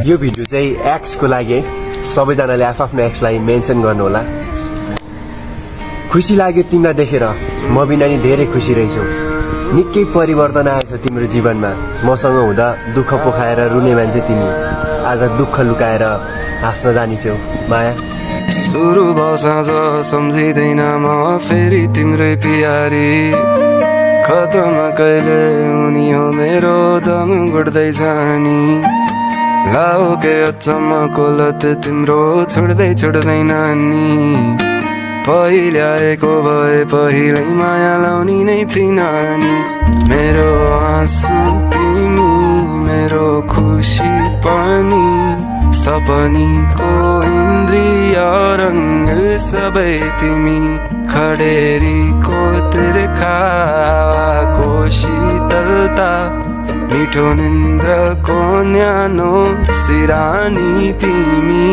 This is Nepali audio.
यो भिडियो चाहिँ एक्सको लागि है, सबैजनाले आफ्नो एक्सलाई मेन्सन गर्नु होला। खुसी लाग्यो तिमीलाई देखेर, म बिना नि धेरै खुसी रहेछु। निकै परिवर्तन आएछ तिम्रो जीवनमा। मसँग हुँदा दुःख पोखाएर रुने मान्छे तिमी, आज दुःख लुकाएर हाँस्न जानिछौ। माया सुरु भयो साँझ सम्झिँदैन म फेरि तिम्रै प्यारी, खतमा कहिले उनी हो मेरो दम गुड्दै जानी। लाओ के अचम्मको लत तिम्रो छोड्दैन नि, पहिल्याएको भए पहिल्यै माया लाउने नै थिइन नि। मेरो आँसु तिमी, मेरो खुसी पनि, सपनीको इन्द्रिय रङ्ग सबै तिमी। खडेरीको तिर्खाको शीतलता, मिठो निन्द्रको न्यानो सिरानी तिमी।